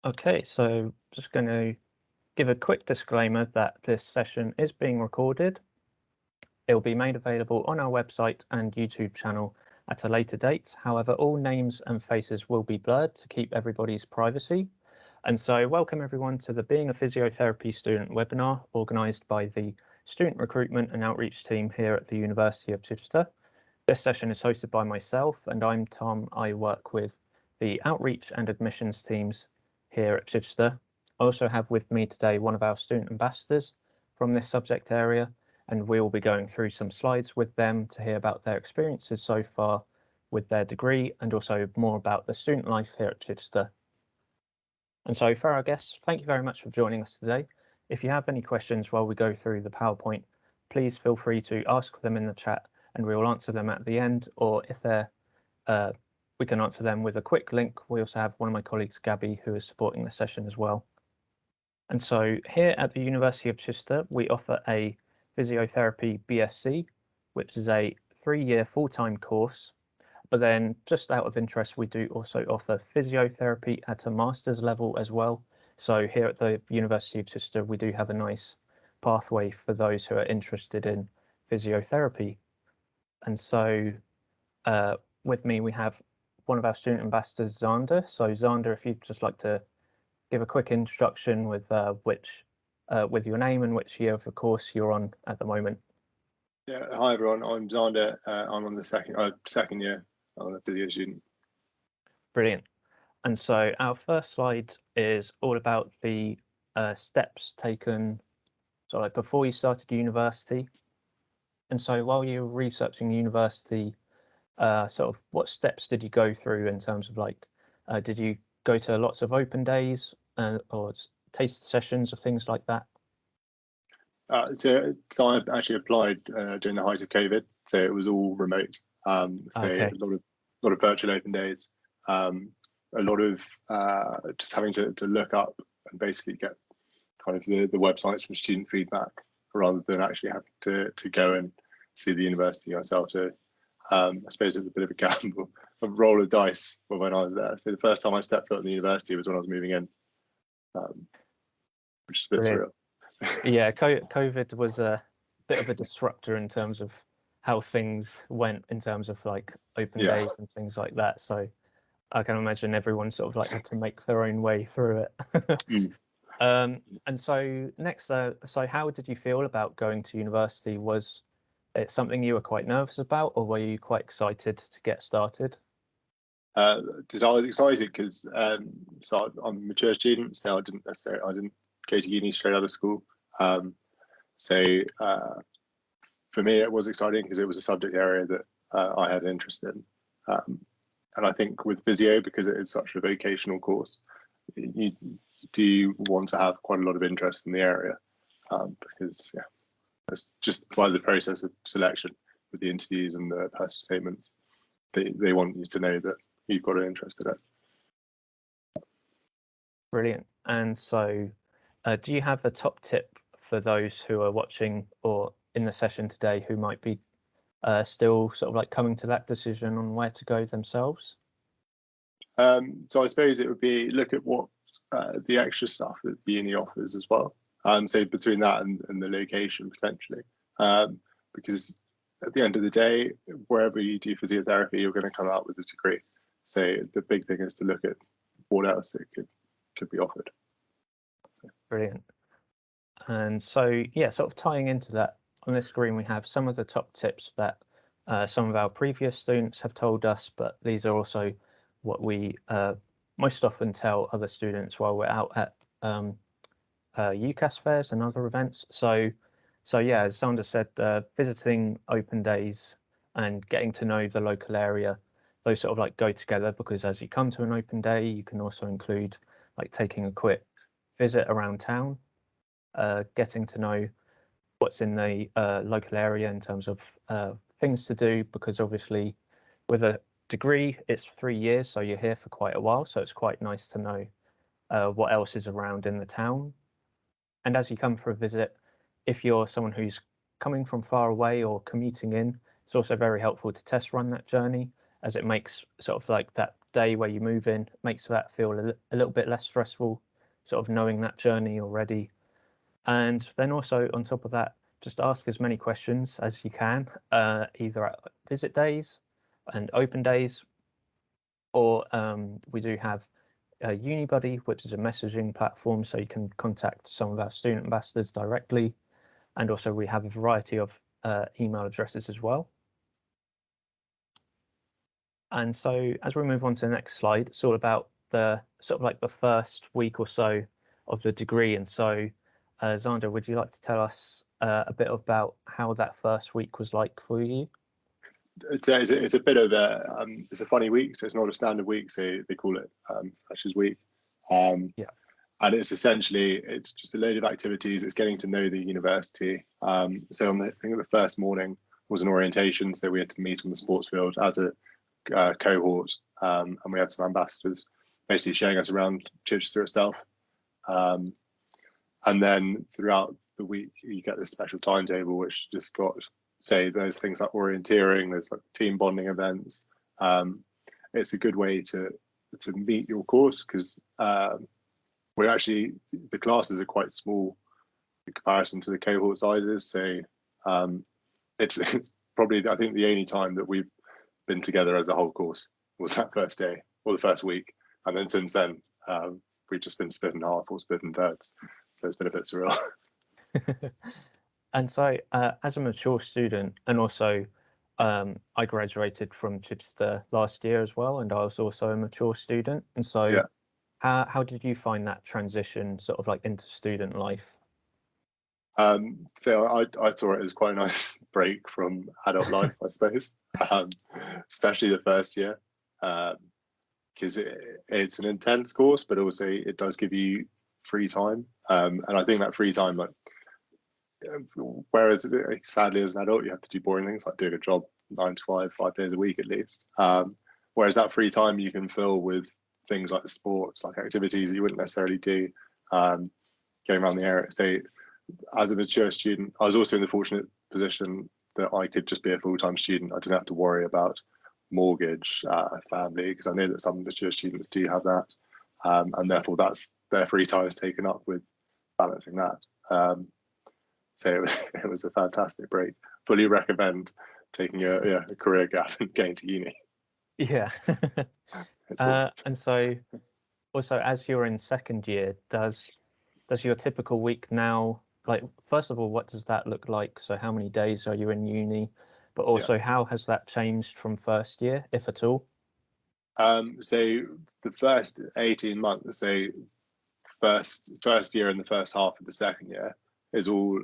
Okay, so just going to give a quick disclaimer that this session is being recorded. It will be made available on our website and YouTube channel at a later date. However, all names and faces will be blurred to keep everybody's privacy. And so welcome everyone to the Being a Physiotherapy Student webinar organised by the Student Recruitment and Outreach team here at the University of Chichester. This session is hosted by myself, and I'm Tom. I work with the Outreach and Admissions teams here at Chichester. I also have with me today one of our student ambassadors from this subject area, and we will be going through some slides with them to hear about their experiences so far with their degree and also more about the student life here at Chichester. And so for our guests, thank you very much for joining us today. If you have any questions while we go through the PowerPoint, please feel free to ask them in the chat and we will answer them at the end, or if we can answer them with a quick link. We also have one of my colleagues, Gabby, who is supporting the session as well. And so here at the University of Chichester, we offer a Physiotherapy BSc, which is a 3-year full-time course. But then just out of interest, we do also offer physiotherapy at a master's level as well. So here at the University of Chichester, we do have a nice pathway for those who are interested in physiotherapy. And so with me, we have one of our student ambassadors, Zander. So Zander, if you'd just like to give a quick introduction with with your name and which year of the course you're on at the moment. Yeah, hi everyone. I'm Zander. I'm on the second year. I'm a physio student. Brilliant. And so our first slide is all about the steps taken, so like before you started university. And so while you were researching university, sort of what steps did you go through in terms of like, did you go to lots of open days or taste sessions or things like that? So I actually applied during the height of COVID, so it was all remote. Okay. A lot of virtual open days, a lot of just having to look up and basically get kind of the websites from student feedback rather than actually having to go and see the university yourself. So I suppose it's a bit of a gamble, a roll of dice when I was there. So the first time I stepped foot in the university was when I was moving in, which is a bit surreal. Yeah, COVID was a bit of a disruptor in terms of how things went in terms of like open days and things like that. So I can imagine everyone sort of like had to make their own way through it. And so next, so how did you feel about going to university? Was it something you were quite nervous about, or were you quite excited to get started? I was excited because so I'm a mature student, so I didn't go to uni straight out of school. So for me, it was exciting because it was a subject area that I had an interest in. And I think with physio, because it is such a vocational course, you do want to have quite a lot of interest in the area because that's just by the process of selection with the interviews and the personal statements. They want you to know that you've got an interest in it. Brilliant. And so do you have a top tip for those who are watching or in the session today who might be still sort of like coming to that decision on where to go themselves? So I suppose it would be look at what the extra stuff that the uni offers as well. So between that and the location potentially, because at the end of the day, wherever you do physiotherapy, you're going to come out with a degree. So the big thing is to look at what else it could be offered. Brilliant. And so, yeah, sort of tying into that, on this screen we have some of the top tips that some of our previous students have told us, but these are also what we most often tell other students while we're out at UCAS fairs and other events. So yeah, as Sandra said, visiting open days and getting to know the local area, those sort of like go together, because as you come to an open day, you can also include like taking a quick visit around town, getting to know what's in the local area in terms of things to do, because obviously with a degree it's 3 years, so you're here for quite a while, so it's quite nice to know what else is around in the town. And as you come for a visit, if you're someone who's coming from far away or commuting in, it's also very helpful to test run that journey, as it makes sort of like that day where you move in makes that feel a little bit less stressful, sort of knowing that journey already. And then also on top of that, just ask as many questions as you can, either at visit days and open days, or we do have UniBuddy, which is a messaging platform, so you can contact some of our student ambassadors directly. And also we have a variety of email addresses as well. And so as we move on to the next slide, it's all about the sort of like the first week or so of the degree. And so Xander, would you like to tell us a bit about how that first week was like for you? It's a bit of it's a funny week, so it's not a standard week, so they call it Freshers Week. Yeah. And it's just a load of activities. It's getting to know the university. So I think the first morning was an orientation, so we had to meet on the sports field as a cohort, and we had some ambassadors basically showing us around Chichester itself. And then throughout the week, you get this special timetable, which just got, say, there's things like orienteering, there's like team bonding events. It's a good way to meet your course, because the classes are quite small in comparison to the cohort sizes. So it's probably, I think, the only time that we've been together as a whole course was that first day or the first week. And then since then, we've just been split in half or split in thirds. So it's been a bit surreal. And so as a mature student, and also I graduated from Chichester last year as well, and I was also a mature student. And so Yeah. How did you find that transition sort of like into student life? So I saw it as quite a nice break from adult life, I suppose, especially the first year, because it's an intense course, but also it does give you free time. And I think that free time, like, whereas sadly as an adult, you have to do boring things like doing a job 9 to 5 days a week at least. Whereas that free time you can fill with things like sports, like activities that you wouldn't necessarily do, going around the area. So as a mature student, I was also in the fortunate position that I could just be a full-time student. I didn't have to worry about mortgage, family, because I know that some mature students do have that, and therefore that's their free time is taken up with balancing that. So it was a fantastic break. Fully recommend taking a career gap and going to uni. Yeah. Awesome. And so also as you're in second year, does your typical week now, like, first of all, what does that look like? So how many days are you in uni? But also how has that changed from first year, if at all? So the first 18 months, so first year and the first half of the second year is all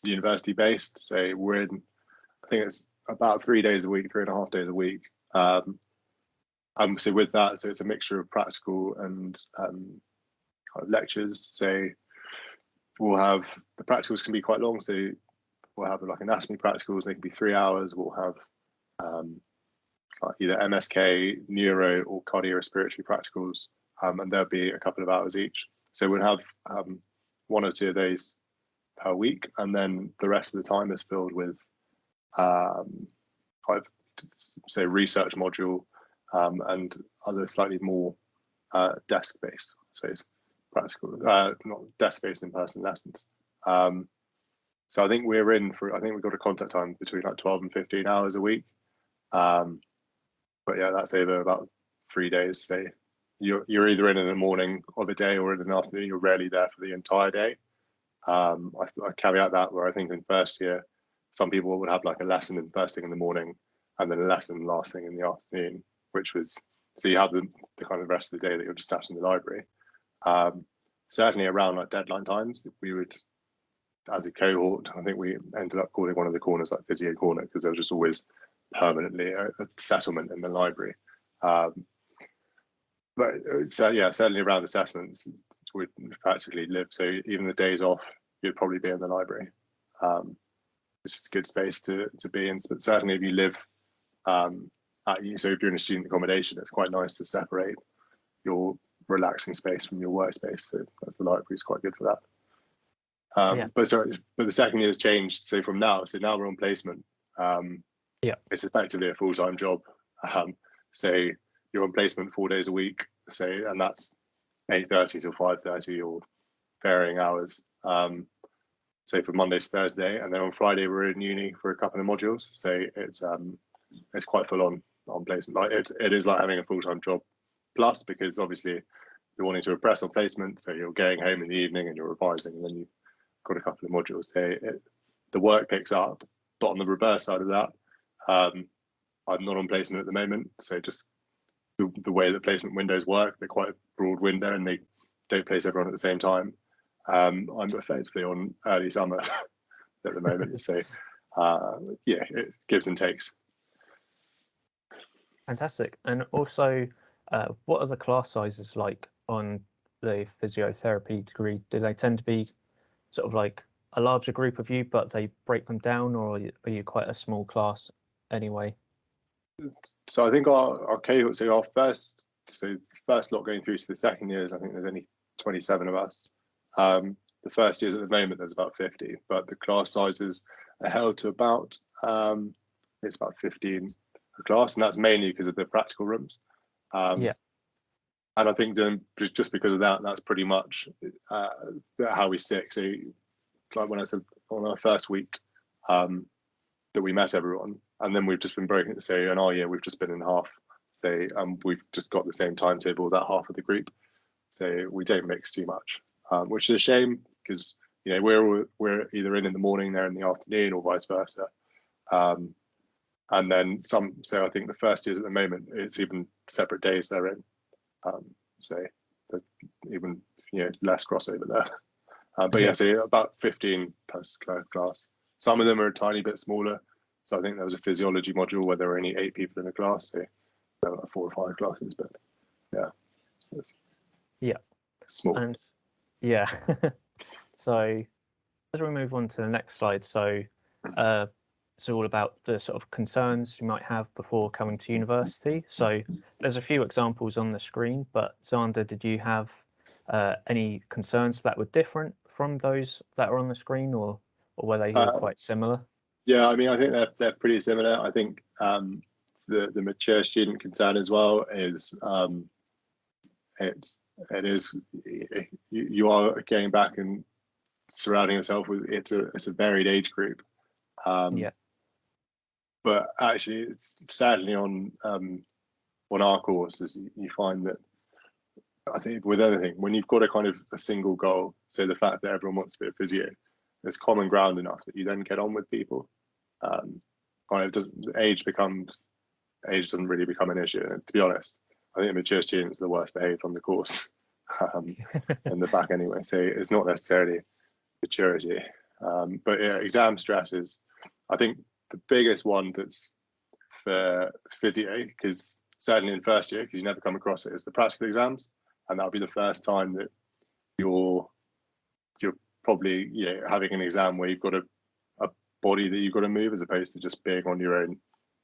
university based. So we're in, I think it's about 3 days a week, 3.5 days a week. So with that, so it's a mixture of practical and kind of lectures. So we'll have, the practicals can be quite long. So we'll have like anatomy practicals, they can be 3 hours. We'll have like either MSK, neuro, or cardiorespiratory practicals, and there'll be a couple of hours each. So we'll have 1 or 2 of those per week, and then the rest of the time is filled with say research module, and other slightly more desk-based, so it's practical, not desk-based in-person lessons. So I think we've got a contact time between like 12 and 15 hours a week. But yeah, that's over about 3 days. So you're either in the morning of a day or in the afternoon. You're rarely there for the entire day. I caveat that where I think in first year, some people would have like a lesson in first thing in the morning and then a lesson last thing in the afternoon, which was, so you have the kind of rest of the day that you're just sat in the library. Certainly around like deadline times, we would, as a cohort, I think we ended up calling one of the corners like Physio Corner, because there was just always permanently a settlement in the library. But so yeah, certainly around assessments, we'd practically live. So even the days off, you'd probably be in the library. It's just a good space to be in. But certainly if you live so if you're in a student accommodation, it's quite nice to separate your relaxing space from your workspace. So that's, the library is quite good for that. But the second year has changed. So now we're on placement. It's effectively a full-time job. So you're on placement 4 days a week, say, and that's 8:30 till 5:30 or varying hours. Say for Monday to Thursday, and then on Friday we're in uni for a couple of modules. So it's quite full on placement. Like it is like having a full-time job plus, because obviously you're wanting to impress on placement, so you're going home in the evening and you're revising, and then you've got a couple of modules. So the work picks up, but on the reverse side of that, I'm not on placement at the moment. So just the way that placement windows work, they're quite a broad window and they don't place everyone at the same time. I'm effectively on early summer at the moment. So yeah, it gives and takes. Fantastic. And also, what are the class sizes like on the physiotherapy degree? Do they tend to be sort of like a larger group of you, but they break them down, or are you quite a small class anyway? So I think our cohort, so our first lot going through to the second years, I think there's only 27 of us. The first years at the moment, there's about 50, but the class sizes are held to about, it's about 15 a class, and that's mainly because of the practical rooms. Yeah. And I think just because of that, that's pretty much how we stick. So like when I said on our first week that we met everyone, and then we've just been broken to say, and we've just been in half. So we've just got the same timetable, that half of the group. So we don't mix too much, which is a shame, because we're either in the morning, they're in the afternoon, or vice versa. And then some. So I think the first years at the moment, it's even separate days they're in. So there's even less crossover there. But yeah, so about 15 per class. Some of them are a tiny bit smaller. So I think there was a physiology module where there were only 8 people in a class. So there were 4 or 5 classes, but yeah, small. And yeah. So as we move on to the next slide, so it's all about the sort of concerns you might have before coming to university. So there's a few examples on the screen, but Xander, did you have any concerns that were different from those that are on the screen, or were they all quite similar? Yeah, I mean, I think they're pretty similar. I think the mature student concern as well is you are going back and surrounding yourself with it's a varied age group. Yeah. But actually, it's sadly on our courses, you find that I think with anything, when you've got a kind of a single goal, so the fact that everyone wants to be a physio, there's common ground enough that you then get on with people. Age doesn't really become an issue. And to be honest, I think the mature students are the worst behaved on the course in the back anyway. So it's not necessarily maturity. But yeah, exam stress is, I think, the biggest one that's for physio, because certainly in first year, because you never come across it, is the practical exams, and that'll be the first time that you're probably having an exam where you've got a body that you've got to move, as opposed to just being on your own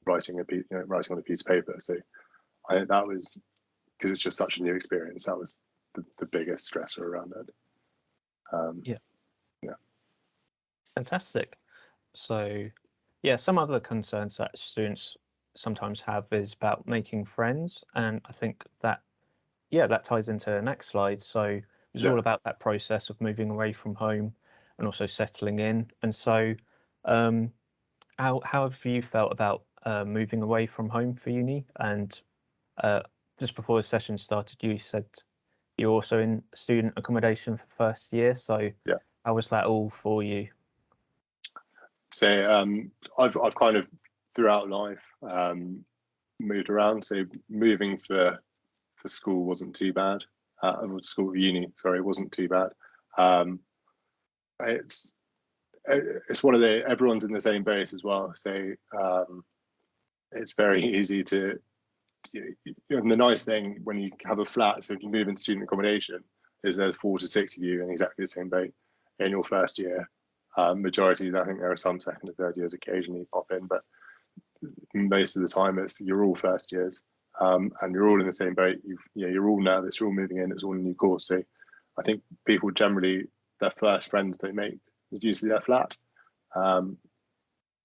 writing on a piece of paper. So I think that was, because it's just such a new experience, that was the biggest stressor around it. Yeah. Fantastic. So yeah, some other concerns that students sometimes have is about making friends, and I think that ties into the next slide. So it's all about that process of moving away from home and also settling in. And so how have you felt about moving away from home for uni? And just before the session started, you said you're also in student accommodation for first year. So how was that all for you? So I've kind of throughout life moved around. So moving for school wasn't too bad. Uni, sorry, wasn't too bad. It's one of everyone's in the same base as well. So it's very easy to. And the nice thing when you have a flat, so if you move into student accommodation, is there's 4 to 6 of you in exactly the same base in your first year. Majority, I think there are some second and third years occasionally pop in, but most of the time you're all first years, and you're all in the same boat. You're all nervous, you're all moving in, it's all a new course. So I think people generally, their first friends they make is usually their flat. And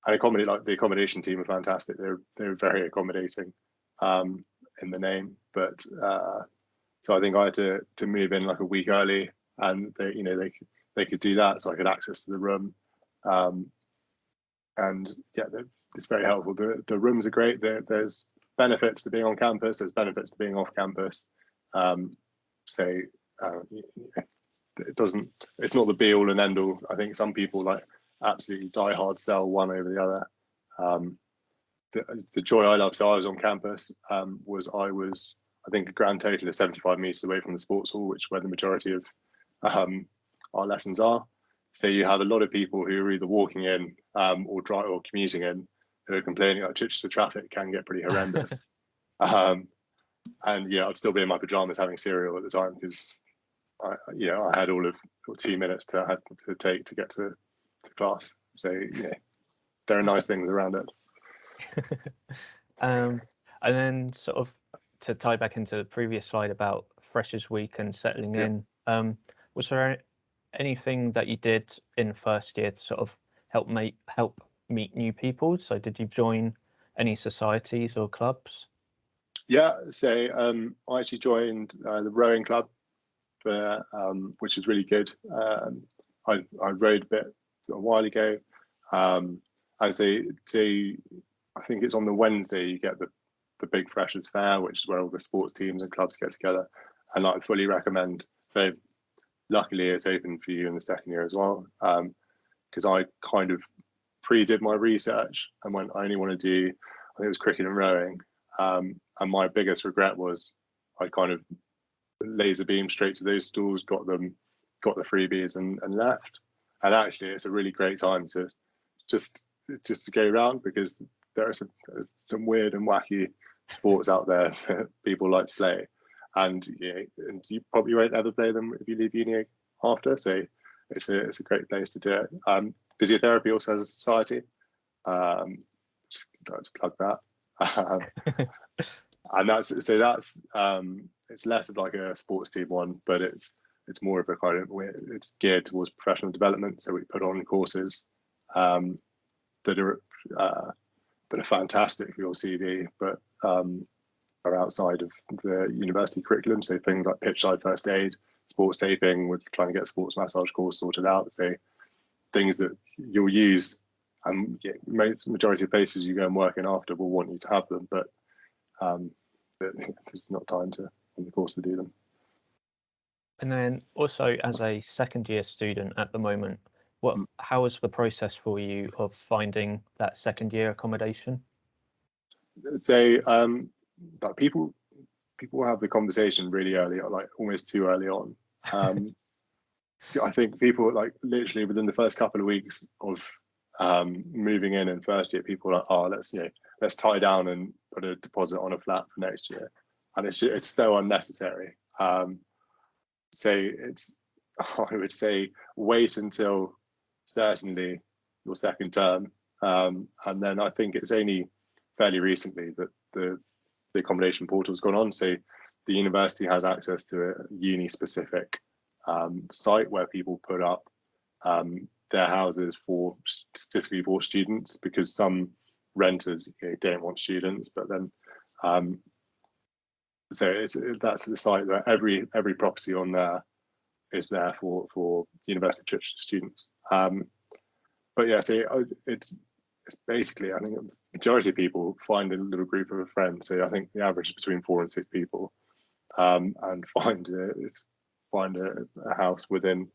the accommodation team are fantastic. They're very accommodating. in the name, but so I think I had to move in like a week early, and they could do that, so I could access to the room, and yeah, it's very helpful. The rooms are great. There's benefits to being on campus. There's benefits to being off campus. So it's not the be all and end all. I think some people like absolutely die hard sell one over the other. The joy I love, so I was on campus, was I think a grand total of 75 meters away from the sports hall, which is where the majority of our lessons are. So you have a lot of people who are either walking in or commuting in, who are complaining that Chichester traffic can get pretty horrendous. And yeah, I'd still be in my pajamas having cereal at the time, because I had all of 2 minutes to take to get to class. So yeah, there are nice things around it. And then sort of to tie back into the previous slide about Freshers Week and settling in, was there anything that you did in first year to sort of help meet new people? So did you join any societies or clubs? Yeah, so I actually joined the rowing club, which is really good. I rowed a bit a while ago, and I think it's on the Wednesday you get the big freshers fair, which is where all the sports teams and clubs get together, and I fully recommend. So luckily it's open for you in the second year as well, because I kind of pre-did my research and went, I only want to do, I think it was cricket and rowing, and my biggest regret was I kind of laser beamed straight to those schools, got the freebies and left. And actually it's a really great time to just to go around, because there are some weird and wacky sports out there that people like to play, and and you probably won't ever play them if you leave uni after. So it's a great place to do it. Physiotherapy also has a society. Just like to plug that. And that's it's less of like a sports team one, but it's more of a kind of, it's geared towards professional development. So we put on courses that are fantastic for your CV, but are outside of the university curriculum. So things like pitchside first aid, sports taping, we're trying to get a sports massage course sorted out. So things that you'll use, and majority of places you go and work in after will want you to have them, but there's not time on the course to do them. And then also, as a second year student at the moment, how was the process for you of finding that second year accommodation? So like people have the conversation really early, like almost too early on. I think people, like literally within the first couple of weeks of moving in first year, people are like, oh, let's tie down and put a deposit on a flat for next year, and it's so unnecessary. So I would say wait until certainly your second term, and then I think it's only fairly recently that the accommodation portal has gone on. So the university has access to a uni specific site where people put up their houses specifically for students, because some renters don't want students, but then so that's the site where every property on there is there for University of Chichester students. But yeah, so it's basically, I think the majority of people find a little group of a friend. So I think the average is between 4 and 6 people, and find a house within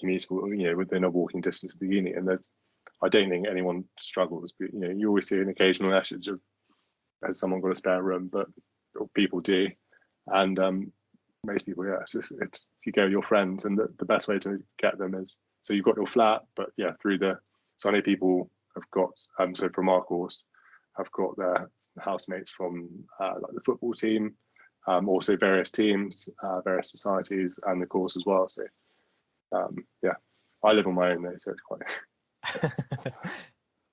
commutable, within a walking distance of the uni. And I don't think anyone struggles, but you always see an occasional message of, has someone got a spare room? But people do, and most people, it's you go with your friends, and the best way to get them is, so you've got your flat, but so I know people have got so from our course have got their housemates from like the football team, also various teams, various societies, and the course as well. So I live on my own though, so it's quite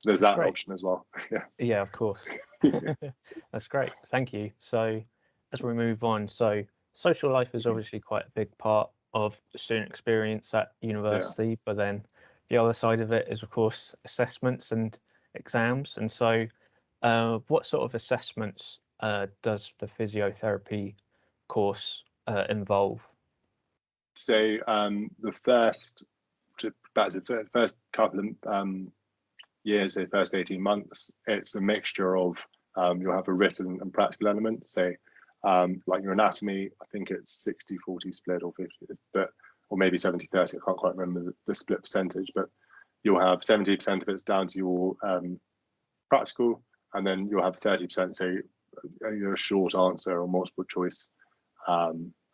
there's that option as well. Yeah, of course. That's great, thank you. So as we move on, so social life is obviously quite a big part of the student experience at university, but then the other side of it is of course assessments and exams. And so what sort of assessments does the physiotherapy course involve? So the first couple of years, the first 18 months, it's a mixture of you'll have a written and practical element. So like your anatomy, I think it's 60-40 split or 50, or maybe 70-30. I can't quite remember the split percentage, but you'll have 70% of it's down to your practical, and then you'll have 30%, so either a short answer or multiple choice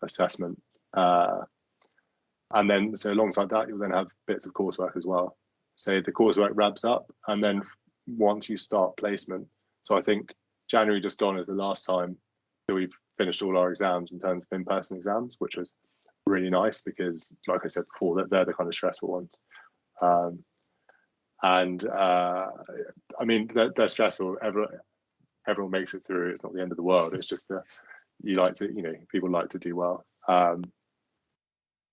assessment. And then, so alongside that, you'll then have bits of coursework as well. So the coursework wraps up, and then once you start placement, so I think January just gone is the last time that we've finished all our exams in terms of in-person exams, which was really nice because, like I said before, they're the kind of stressful ones. I mean, they're stressful. Everyone makes it through. It's not the end of the world. It's just that people like to do well.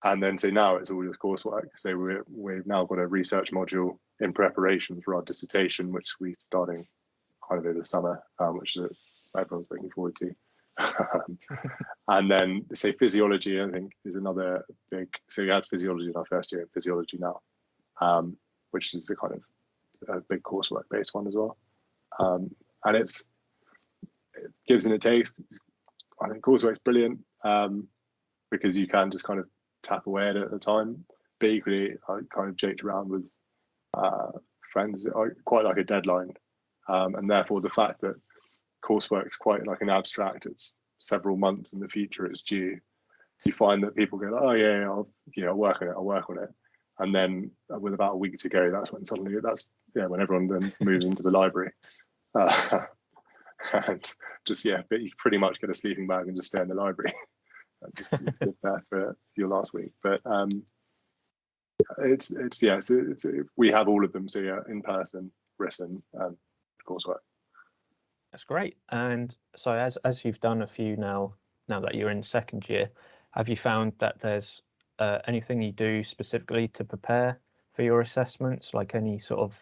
And then so now it's all just coursework. So we've now got a research module in preparation for our dissertation, which we're starting kind of over the summer, which everyone's looking forward to. And then say physiology, I think, is another big. So we had physiology in our first year, and physiology now, which is a kind of a big coursework based one as well. And it gives and it takes. I think coursework's brilliant because you can just kind of tap away at it at the time. But equally, I kind of joked around with friends. I quite like a deadline, and therefore the fact that coursework is quite like an abstract. It's several months in the future. It's due. You find that people go, "Oh yeah, I'll work on it," and then with about a week to go, that's when suddenly when everyone then moves into the library, and just but you pretty much get a sleeping bag and just stay in the library. Just live there for your last week. But we have all of them. So yeah, in person, written, and coursework. That's great. And so as you've done a few now that you're in second year, have you found that there's anything you do specifically to prepare for your assessments, like any sort of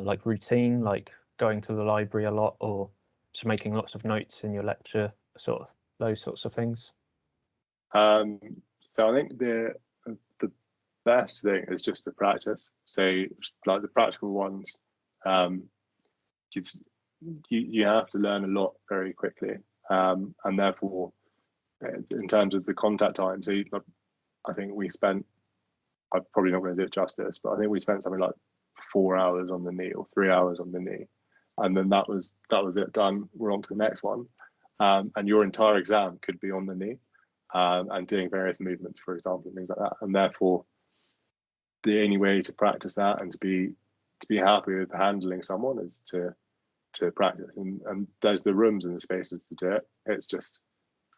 like routine, like going to the library a lot, or just making lots of notes in your lecture, sort of those sorts of things? So I think the best thing is just to practice. So like the practical ones, you have to learn a lot very quickly, and therefore, in terms of the contact time, so I think I'm probably not going to do it justice, but I think we spent something like 4 hours on the knee or 3 hours on the knee, and then that was it, done. We're on to the next one, and your entire exam could be on the knee, and doing various movements, for example, and things like that. And therefore, the only way to practice that and to be happy with handling someone is to practice. And there's the rooms and the spaces to do it. It's just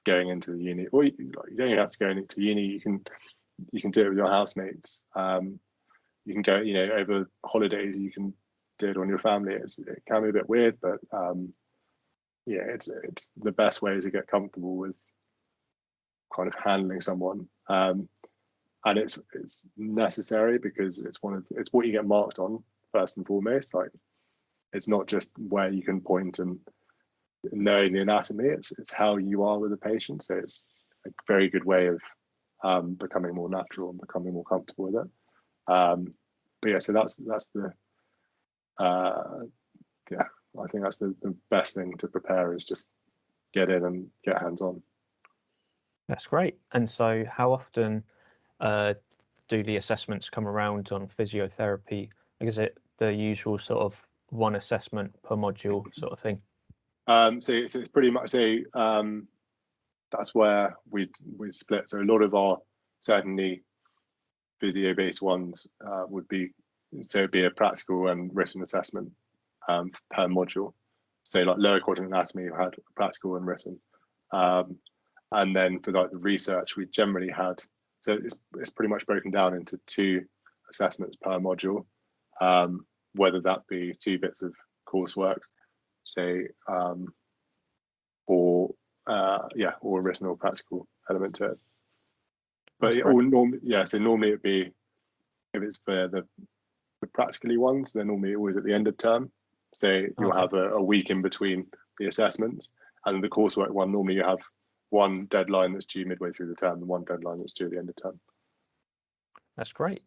going into the uni, or you don't even have to go into uni. You can do it with your housemates. You can go, over holidays. You can do it on your family. It can be a bit weird, but it's the best way to get comfortable with kind of handling someone, and it's necessary because it's what you get marked on first and foremost. Like, it's not just where you can point and knowing the anatomy, it's how you are with the patient. So it's a very good way of becoming more natural and becoming more comfortable with it. But yeah, so that's the I think that's the best thing to prepare, is just get in and get hands on. That's great. And so how often do the assessments come around on physiotherapy? Like, is it the usual sort of one assessment per module sort of thing? So it's pretty much that's where we split. So a lot of our certainly physio-based ones would be, so it'd be a practical and written assessment per module. So like lower quadrant anatomy, you had practical and written. And then for like the research, we generally had, so it's pretty much broken down into 2 assessments per module, whether that be 2 bits of coursework, say, or a written or practical element to it. But so normally it'd be, if it's for the practically ones, they're normally always at the end of term. So you'll have a week in between the assessments. And the coursework one, normally you have one deadline that's due midway through the term and one deadline that's due at the end of term. That's great.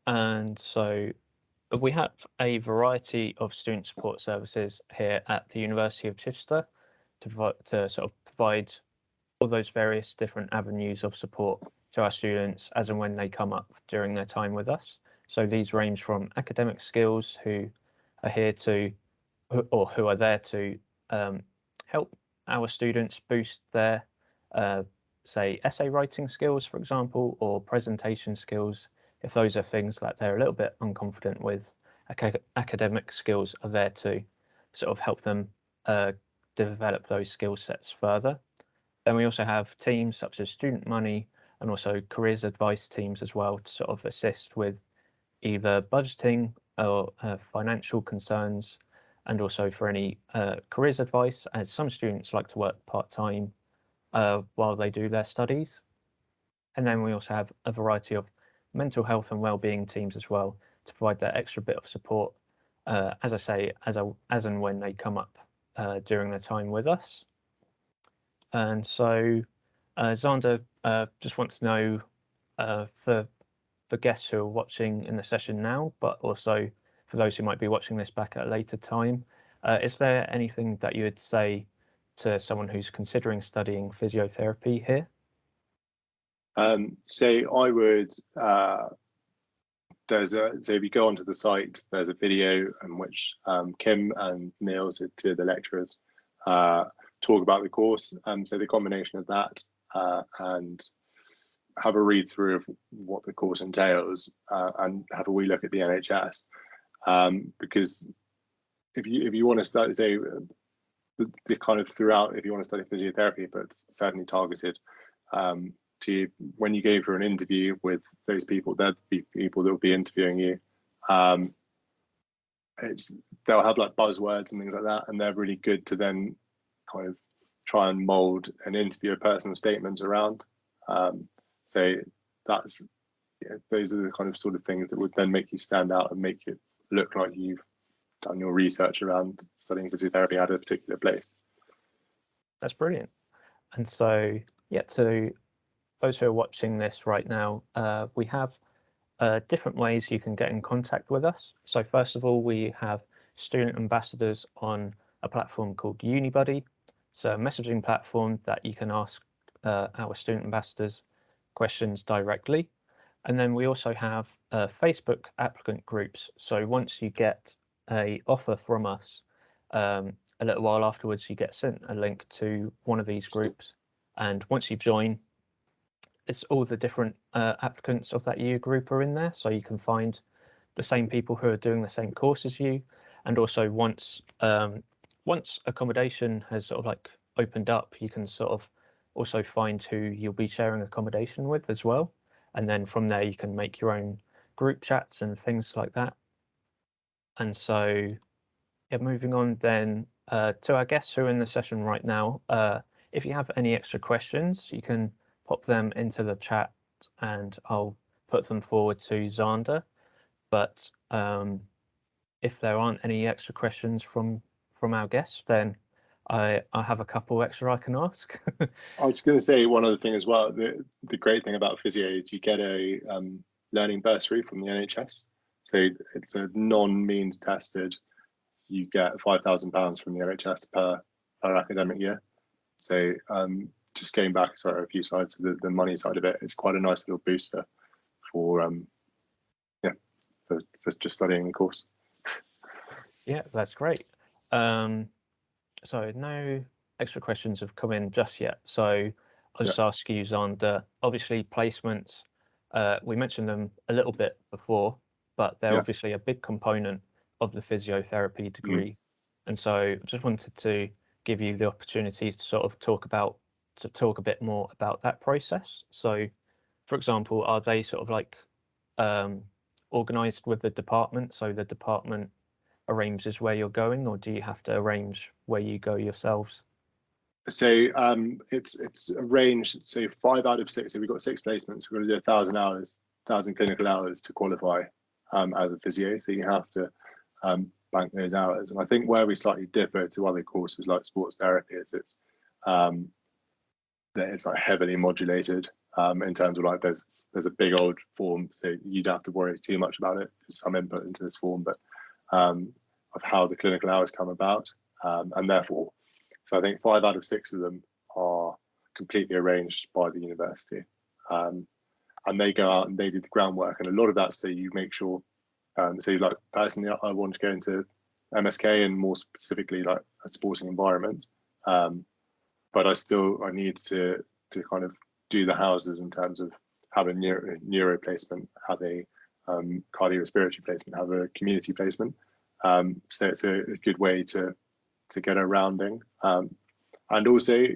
And so we have a variety of student support services here at the University of Chichester to sort of provide all those various different avenues of support to our students as and when they come up during their time with us. So these range from academic skills who are here to, or who are there to help our students boost their, say, essay writing skills, for example, or presentation skills. If those are things that they're a little bit unconfident with, academic skills are there to sort of help them develop those skill sets further. Then we also have teams such as Student Money and also careers advice teams as well to sort of assist with either budgeting or financial concerns, and also for any careers advice, as some students like to work part-time while they do their studies. And then we also have a variety of mental health and well-being teams as well to provide that extra bit of support, as I say, as and when they come up during their time with us. And so Zander just wants to know for guests who are watching in the session now, but also for those who might be watching this back at a later time, is there anything that you would say to someone who's considering studying physiotherapy here? So I would, so if you go onto the site, there's a video in which Kim and Neil, to the lecturers, talk about the course. So the combination of that and have a read through of what the course entails, and have a wee look at the NHS, because if you want to study, say, the kind of throughout, if you want to study physiotherapy, but certainly targeted to when you go for an interview with those people, there'll be people that will be interviewing you. They'll have like buzzwords and things like that, and they're really good to then kind of try and mold an interviewer personal statements around. So that's, those are the kind of sort of things that would then make you stand out and make it look like you've done your research around studying physiotherapy at a particular place. That's brilliant. And so, yeah, to those who are watching this right now, we have different ways you can get in contact with us. So first of all, we have student ambassadors on a platform called UniBuddy. It's a messaging platform that you can ask our student ambassadors questions directly. And then we also have Facebook applicant groups. So once you get an offer from us, a little while afterwards, you get sent a link to one of these groups. And once you join, it's all the different applicants of that year group are in there. So you can find the same people who are doing the same course as you. And also once accommodation has sort of like opened up, you can sort of also find who you'll be sharing accommodation with as well. And then from there, you can make your own group chats and things like that. And so, yeah, moving on then to our guests who are in the session right now. If you have any extra questions, you can pop them into the chat and I'll put them forward to Zander. But if there aren't any extra questions from our guests, then I have a couple extra I can ask. I was going to say one other thing as well. The great thing about physio is you get a learning bursary from the NHS. So it's a non-means tested. You get £5,000 from the NHS per academic year. So just going back, sorry, a few slides to the money side of it, it's quite a nice little booster for just studying the course. Yeah, that's great. So no extra questions have come in just yet. So I'll just ask you, Zander, obviously placements, we mentioned them a little bit before, but they're obviously a big component of the physiotherapy degree. And so I just wanted to give you the opportunity to sort of talk a bit more about that process. So for example, are they sort of like organized with the department? So the department arranges where you're going, or do you have to arrange where you go yourselves? So it's arranged. So 5 out of 6. So we've got 6 placements. We're going to do 1,000 hours, 1,000 clinical hours to qualify as a physio. So you have to bank those hours. And I think where we slightly differ to other courses like sports therapy is that it's like heavily modulated in terms of like there's a big old form, so you don't have to worry too much about it. There's some input into this form, but of how the clinical hours come about, and therefore, so I think 5 out of 6 of them are completely arranged by the university, and they go out and they do the groundwork, and a lot of that, so you make sure, so like personally, I want to go into MSK and more specifically like a sporting environment, but I need to kind of do the houses in terms of have a neuro placement, have a cardiorespiratory placement, have a community placement. So it's a good way to get a rounding. And also,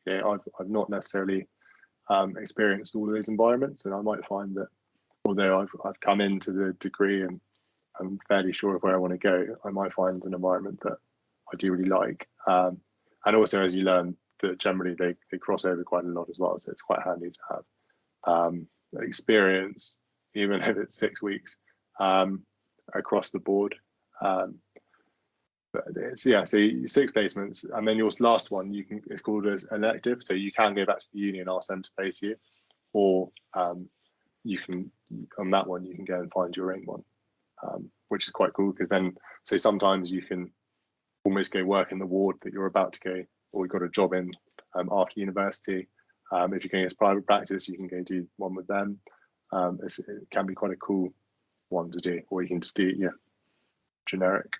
I've not necessarily experienced all of those environments, and I might find that although I've come into the degree and I'm fairly sure of where I want to go, I might find an environment that I do really like. And also, as you learn, that generally they cross over quite a lot as well, so it's quite handy to have experience, even if it's 6 weeks, across the board. But it's, so 6 placements, and then your last one it's called as elective, so you can go back to the uni and ask them to place you, or you can, on that one, you can go and find your own one, which is quite cool, because then, so sometimes you can almost go work in the ward that you're about to go, or you've got a job in after university. If you're going as private practice, you can go do one with them. It can be quite a cool one to do, or you can just do generic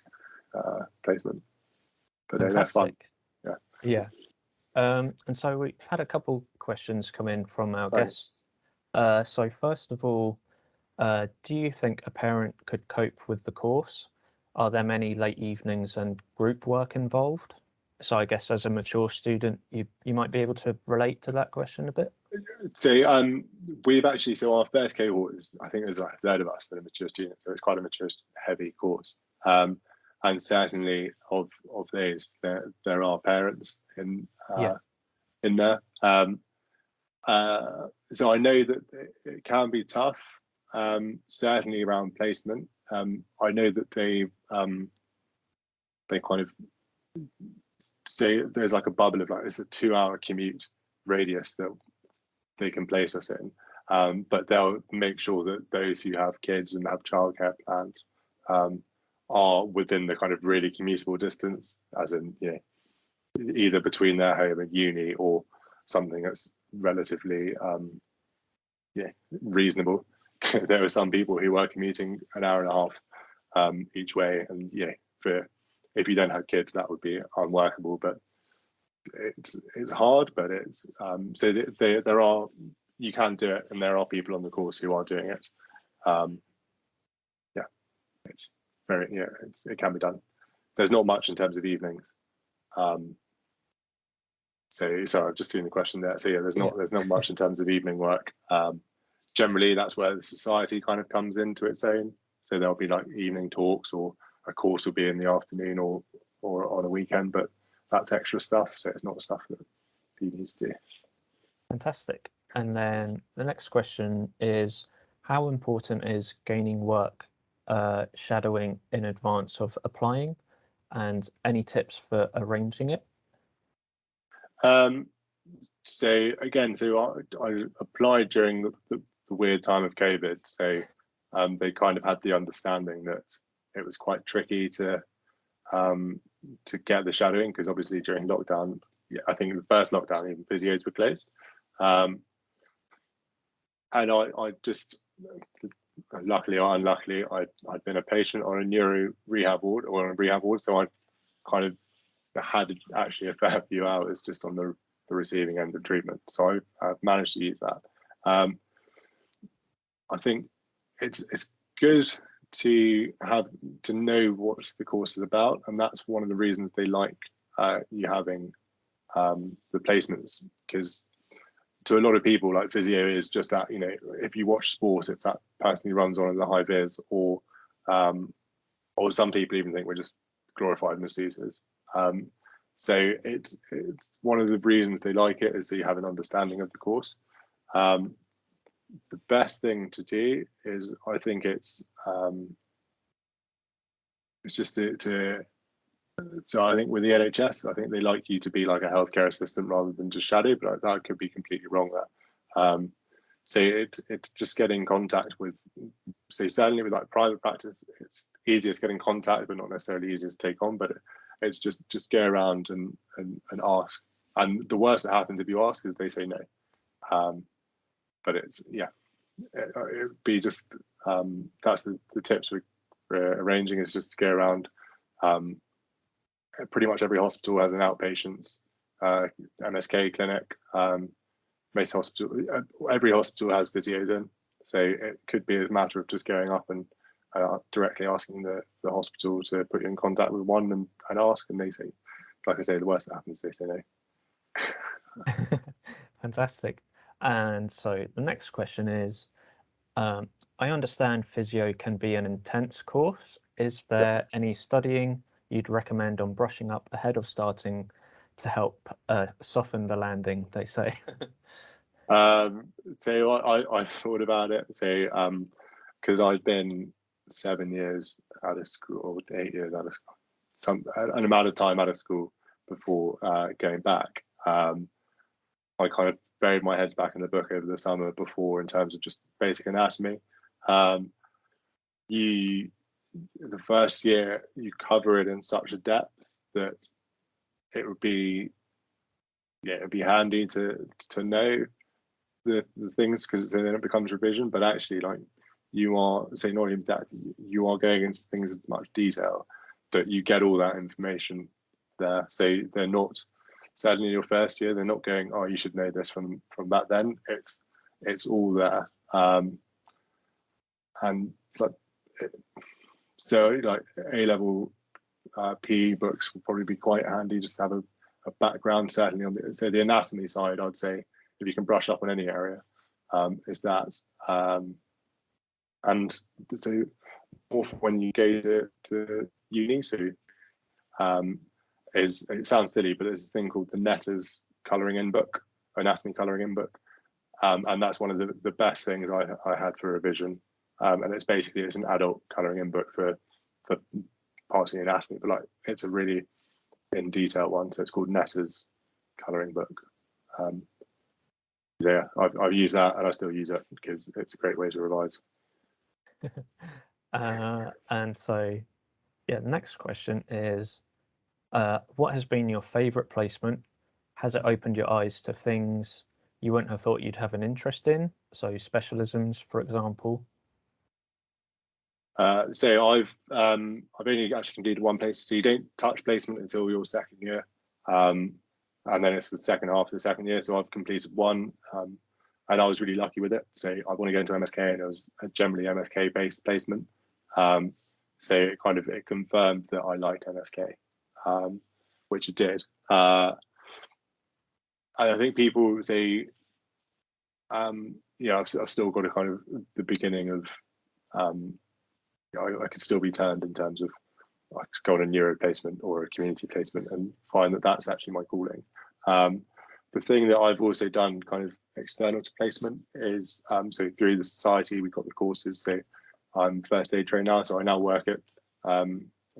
placement. But they're fun. Yeah. And so we've had a couple questions come in from our guests. So first of all, do you think a parent could cope with the course? Are there many late evenings and group work involved? So I guess as a mature student, you might be able to relate to that question a bit. So we've actually, so our first cohort is, I think there's a third of us that are mature students, so it's quite a mature heavy course. And certainly of those, there are parents in there. So I know that it can be tough, certainly around placement. I know that they kind of say there's like a bubble of like, it's a 2-hour commute radius that they can place us in, but they'll make sure that those who have kids and have childcare plans are within the kind of really commutable distance, as in either between their home and uni or something that's relatively reasonable. There are some people who are commuting an hour and a half each way, and if you don't have kids, that would be unworkable. But it's hard, but it's so there are, you can do it, and there are people on the course who are doing it. It's very it can be done. There's not much in terms of evenings. So I've just seen the question there. So there's not much in terms of evening work. Generally, that's where the society kind of comes into its own. So there'll be like evening talks, or a course will be in the afternoon or on a weekend, but that's extra stuff. So it's not stuff that you need to do. Fantastic. And then the next question is, how important is gaining work shadowing in advance of applying, and any tips for arranging it? So again, I applied during the weird time of COVID. So they kind of had the understanding that it was quite tricky to get the shadowing, because obviously during lockdown, I think the first lockdown, even physios were closed. And I just, luckily or unluckily, I'd been a patient on a neuro rehab ward, so I kind of had actually a fair few hours just on the receiving end of treatment. So I've managed to use that. I think it's good to know what the course is about, and that's one of the reasons they like you having the placements, because to a lot of people, like, physio is just that, if you watch sport, it's that person who runs on in the high vis, or some people even think we're just glorified masseuses. So it's one of the reasons they like it, is that you have an understanding of the course. The best thing to do is, I think it's it's just so I think with the NHS, I think they like you to be like a healthcare assistant rather than just shadow, but that could be completely wrong there. So it's just getting in contact with, so certainly with like private practice, it's easiest getting contact, but not necessarily easiest to take on. But it's just go around and ask. And the worst that happens if you ask is they say no. But it's it'd be just that's the tips we're arranging, is just to go around. Pretty much every hospital has an outpatients MSK clinic. Most hospital, every hospital has physios in, so it could be a matter of just going up and directly asking the hospital to put you in contact with one and ask, and they say, like I say, the worst that happens, they say no. Fantastic. And so the next question is, I understand physio can be an intense course. Is there any studying you'd recommend on brushing up ahead of starting to help soften the landing, they say? So I thought about it. So because I've been 7 years out of school, or 8 years out of school, an amount of time out of school before going back. I kind of buried my head back in the book over the summer before in terms of just basic anatomy. The first year you cover it in such a depth that it would be it'd be handy to know the things, because then it becomes revision. But actually, like, you are, say, not even that, you are going into things in much detail that you get all that information there. So they're not, certainly in your first year, they're not going, oh, you should know this from back then. It's all there. And like, so like A-level PE books will probably be quite handy just to have a background, certainly on the anatomy side. I'd say if you can brush up on any area, is that. And so often when you go to uni, so it sounds silly, but there's a thing called the Netters colouring in book, anatomy colouring in book, and that's one of the best things I had for revision. And it's an adult colouring in book for parts of the anatomy, but like it's a really in detail one. So it's called Netters colouring book. Yeah, I've used that, and I still use it because it's a great way to revise. And so, yeah, the next question is, what has been your favourite placement? Has it opened your eyes to things you wouldn't have thought you'd have an interest in? So specialisms, for example. So I've only actually completed one placement. So you don't touch placement until your second year, and then it's the second half of the second year. So I've completed one, and I was really lucky with it. So I want to go into MSK, and it was a generally MSK based placement. So it confirmed that I liked MSK, which it did. And I think people say, I've still got a kind of the beginning of. I could still be turned in terms of I could go on a neuro placement or a community placement and find that that's actually my calling. The thing that I've also done kind of external to placement is so through the society we've got the courses. So I'm first aid trained now, so I now work at a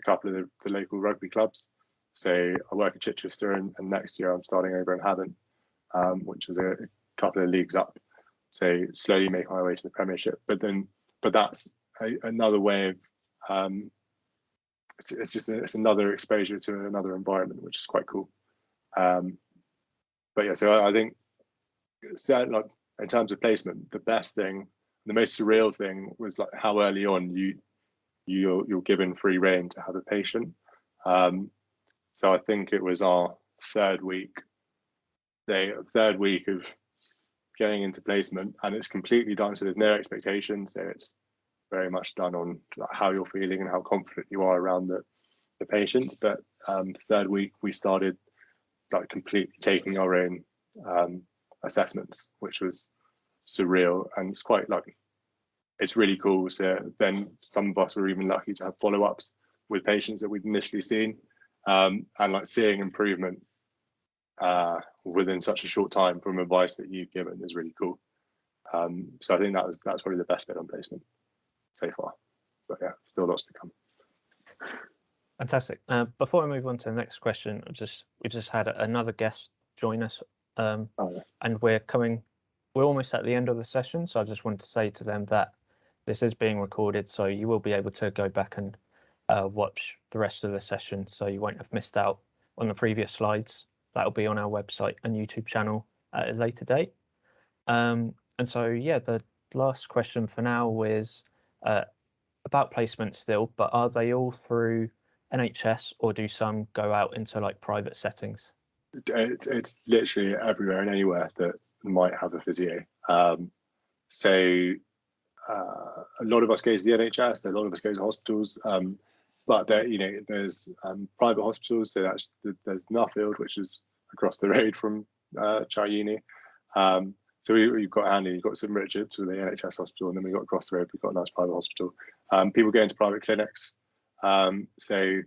couple of the local rugby clubs. So I work at Chichester, and next year I'm starting over in Havant, which is a couple of leagues up. So slowly make my way to the Premiership. But that's another way of it's another exposure to another environment, which is quite cool. But yeah, so I think like in terms of placement, the best thing, the most surreal thing was like how early on you're given free rein to have a patient. So I think it was our third week of going into placement, and it's completely done. So there's no expectations. So it's very much done on how you're feeling and how confident you are around the patients. But third week we started like completely taking our own assessments, which was surreal, and it's quite like it's really cool. So then some of us were even lucky to have follow-ups with patients that we'd initially seen, and like seeing improvement within such a short time from advice that you've given is really cool. So I think that's probably the best bit on placement so far, but yeah, still lots to come. Fantastic. Before I move on to the next question, we just had another guest join us, and we're almost at the end of the session. So I just wanted to say to them that this is being recorded, so you will be able to go back and watch the rest of the session, so you won't have missed out on the previous slides. That'll be on our website and YouTube channel at a later date. And so, yeah, the last question for now is about placement still, but are they all through NHS, or do some go out into like private settings? It's literally everywhere and anywhere that might have a physio. So a lot of us go to the NHS, a lot of us go to hospitals, but there's private hospitals. So there's Nuffield, which is across the road from Chi Uni. So we've got Andy, you've got St Richard's with the NHS hospital, and then we've got across the road, we've got a nice private hospital. People go into private clinics. So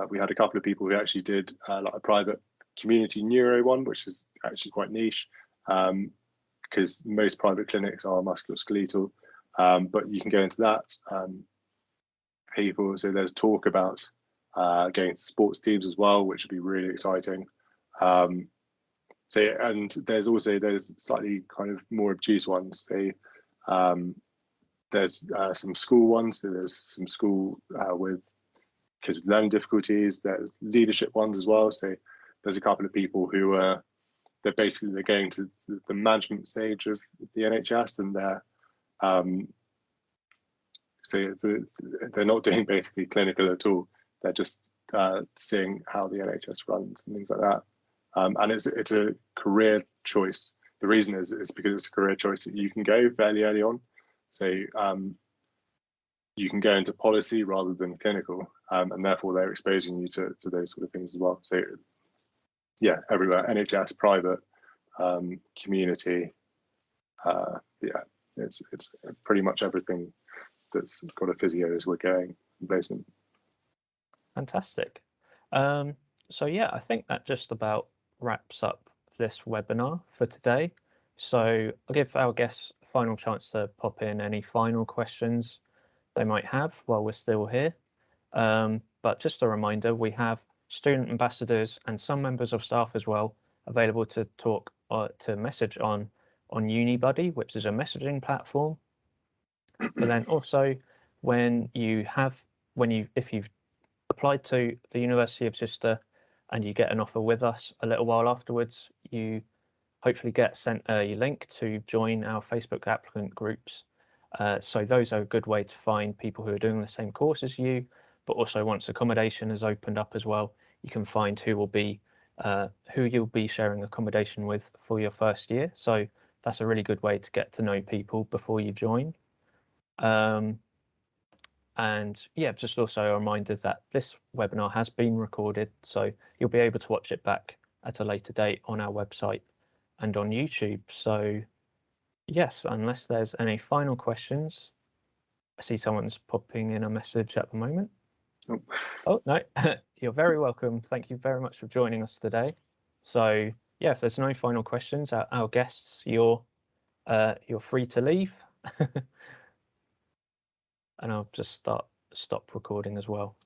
we had a couple of people who actually did like a private community neuro one, which is actually quite niche, because most private clinics are musculoskeletal, but you can go into that. So there's talk about going to sports teams as well, which would be really exciting. And there's slightly kind of more obtuse ones. There's some school ones. So there's some school with kids with learning difficulties. There's leadership ones as well. So there's a couple of people who they're going to the management stage of the NHS, and they're not doing basically clinical at all. They're just seeing how the NHS runs and things like that. And it's a career choice. The reason is because it's a career choice that you can go fairly early on. So you can go into policy rather than clinical, and therefore they're exposing you to those sort of things as well. So yeah, everywhere, NHS, private, community, it's pretty much everything that's got a physio as we're going in placement. Fantastic. So yeah, I think that just about wraps up this webinar for today. So I'll give our guests a final chance to pop in any final questions they might have while we're still here. But just a reminder, we have student ambassadors and some members of staff as well available to talk or to message on UniBuddy, which is a messaging platform. But then also if you've applied to the University of Chichester and you get an offer with us, a little while afterwards, you hopefully get sent a link to join our Facebook applicant groups. So those are a good way to find people who are doing the same course as you, but also once accommodation has opened up as well, you can find who you'll be sharing accommodation with for your first year. So that's a really good way to get to know people before you join. And yeah, just also a reminder that this webinar has been recorded, so you'll be able to watch it back at a later date on our website and on YouTube. So yes, unless there's any final questions, I see someone's popping in a message at the moment. Oh no, you're very welcome. Thank you very much for joining us today. So yeah, if there's no final questions, our guests, you're free to leave. And I'll just stop recording as well.